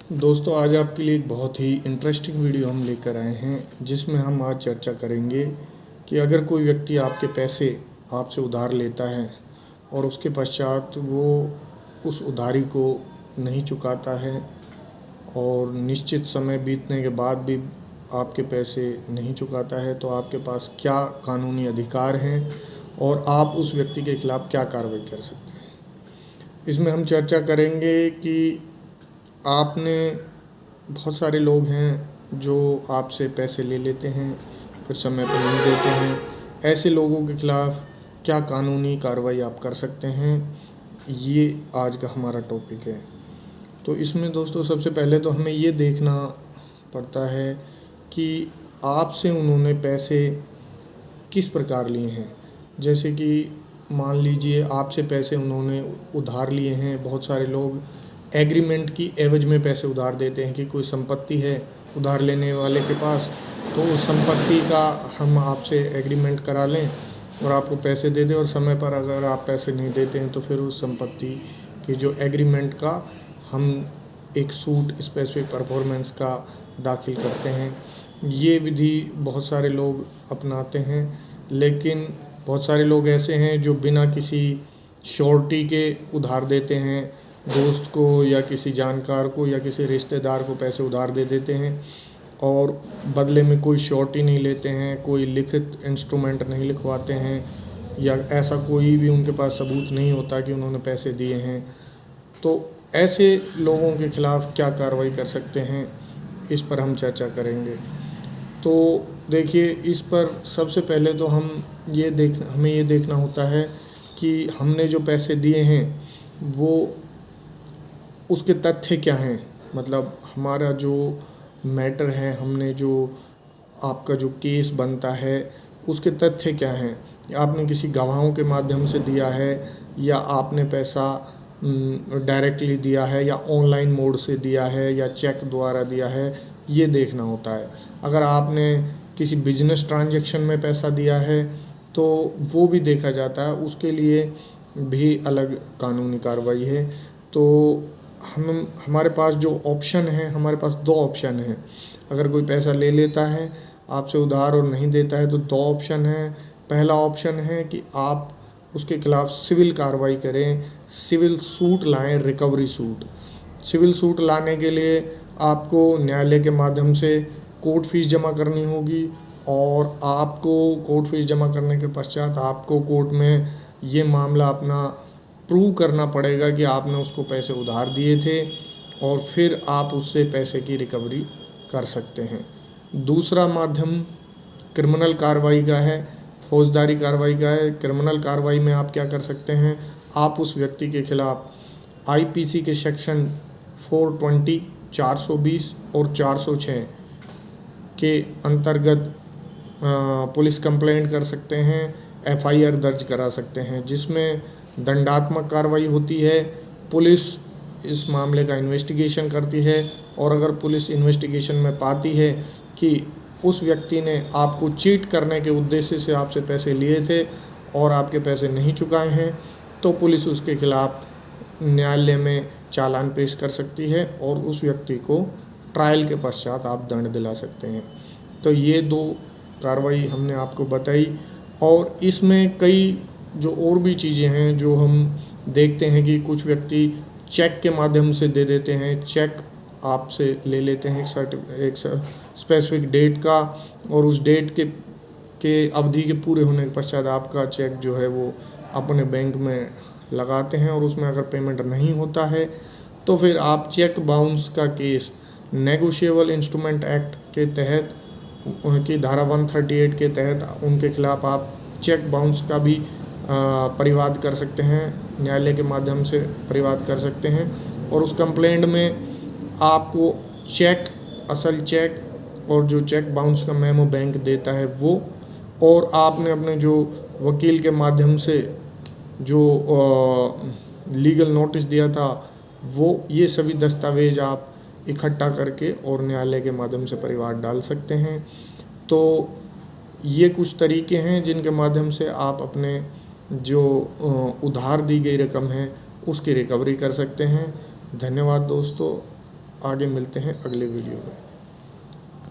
दोस्तों, आज आपके लिए एक बहुत ही इंटरेस्टिंग वीडियो हम लेकर आए हैं, जिसमें हम आज चर्चा करेंगे कि अगर कोई व्यक्ति आपके पैसे आपसे उधार लेता है और उसके पश्चात वो उस उधारी को नहीं चुकाता है और निश्चित समय बीतने के बाद भी आपके पैसे नहीं चुकाता है, तो आपके पास क्या कानूनी अधिकार हैं और आप उस व्यक्ति के खिलाफ़ क्या कार्रवाई कर सकते हैं। इसमें हम चर्चा करेंगे कि आपने बहुत सारे लोग हैं जो आपसे पैसे ले लेते हैं, फिर समय पर नहीं देते हैं। ऐसे लोगों के खिलाफ़ क्या कानूनी कार्रवाई आप कर सकते हैं, ये आज का हमारा टॉपिक है। तो इसमें दोस्तों, सबसे पहले तो हमें ये देखना पड़ता है कि आपसे उन्होंने पैसे किस प्रकार लिए हैं। जैसे कि मान लीजिए आपसे पैसे उन्होंने उधार लिए हैं। बहुत सारे लोग एग्रीमेंट की एवज में पैसे उधार देते हैं कि कोई संपत्ति है उधार लेने वाले के पास, तो उस संपत्ति का हम आपसे एग्रीमेंट करा लें और आपको पैसे दे दें, और समय पर अगर आप पैसे नहीं देते हैं तो फिर उस संपत्ति की जो एग्रीमेंट का हम एक सूट स्पेसिफिक परफॉर्मेंस का दाखिल करते हैं। ये विधि बहुत सारे लोग अपनाते हैं, लेकिन बहुत सारे लोग ऐसे हैं जो बिना किसी श्योरिटी के उधार देते हैं। दोस्त को या किसी जानकार को या किसी रिश्तेदार को पैसे उधार दे देते हैं और बदले में कोई श्योरिटी नहीं लेते हैं, कोई लिखित इंस्ट्रूमेंट नहीं लिखवाते हैं, या ऐसा कोई भी उनके पास सबूत नहीं होता कि उन्होंने पैसे दिए हैं। तो ऐसे लोगों के खिलाफ़ क्या कार्रवाई कर सकते हैं, इस पर हम चर्चा करेंगे। तो देखिए, इस पर सबसे पहले तो हमें ये देखना होता है कि हमने जो पैसे दिए हैं वो उसके तथ्य क्या हैं। मतलब हमारा जो मैटर है, हमने जो आपका जो केस बनता है उसके तथ्य क्या हैं। आपने किसी गवाहों के माध्यम से दिया है, या आपने पैसा डायरेक्टली दिया है, या ऑनलाइन मोड से दिया है, या चेक द्वारा दिया है, ये देखना होता है। अगर आपने किसी बिजनेस ट्रांजैक्शन में पैसा दिया है तो वो भी देखा जाता है, उसके लिए भी अलग कानूनी कार्रवाई है। तो हमारे पास जो ऑप्शन है, हमारे पास दो ऑप्शन हैं। अगर कोई पैसा ले लेता है आपसे उधार और नहीं देता है तो दो ऑप्शन हैं। पहला ऑप्शन है कि आप उसके खिलाफ़ सिविल कार्रवाई करें, सिविल सूट लाएं, रिकवरी सूट। सिविल सूट लाने के लिए आपको न्यायालय के माध्यम से कोर्ट फीस जमा करनी होगी, और आपको कोर्ट फीस जमा करने के पश्चात आपको कोर्ट में ये मामला अपना प्रूव करना पड़ेगा कि आपने उसको पैसे उधार दिए थे, और फिर आप उससे पैसे की रिकवरी कर सकते हैं। दूसरा माध्यम क्रिमिनल कार्रवाई का है, फौजदारी कार्रवाई का है। क्रिमिनल कार्रवाई में आप क्या कर सकते हैं, आप उस व्यक्ति के खिलाफ़ आईपीसी के सेक्शन 420, 420 और 406 के अंतर्गत पुलिस कंप्लेंट कर सकते हैं, एफआईआर दर्ज करा सकते हैं, जिसमें दंडात्मक कार्रवाई होती है। पुलिस इस मामले का इन्वेस्टिगेशन करती है, और अगर पुलिस इन्वेस्टिगेशन में पाती है कि उस व्यक्ति ने आपको चीट करने के उद्देश्य से आपसे पैसे लिए थे और आपके पैसे नहीं चुकाए हैं, तो पुलिस उसके खिलाफ़ न्यायालय में चालान पेश कर सकती है और उस व्यक्ति को ट्रायल के पश्चात आप दंड दिला सकते हैं। तो ये दो कार्रवाई हमने आपको बताई, और इसमें कई जो और भी चीज़ें हैं जो हम देखते हैं कि कुछ व्यक्ति चेक के माध्यम से दे देते हैं। चेक आपसे ले लेते हैं एक स्पेसिफिक डेट का, और उस डेट के अवधि के पूरे होने के पश्चात आपका चेक जो है वो अपने बैंक में लगाते हैं, और उसमें अगर पेमेंट नहीं होता है तो फिर आप चेक बाउंस का केस नेगोशिएबल इंस्ट्रूमेंट एक्ट के तहत, उनकी धारा 138 के तहत उनके खिलाफ़ आप चेक बाउंस का भी परिवाद कर सकते हैं, न्यायालय के माध्यम से परिवाद कर सकते हैं। और उस कंप्लेंट में आपको चेक, असल चेक, और जो चेक बाउंस का मेमो बैंक देता है वो, और आपने अपने जो वकील के माध्यम से जो लीगल नोटिस दिया था वो, ये सभी दस्तावेज आप इकट्ठा करके और न्यायालय के माध्यम से परिवाद डाल सकते हैं। तो ये कुछ तरीके हैं जिनके माध्यम से आप अपने जो उधार दी गई रकम है उसकी रिकवरी कर सकते हैं। धन्यवाद दोस्तों। आगे मिलते हैं अगले वीडियो में।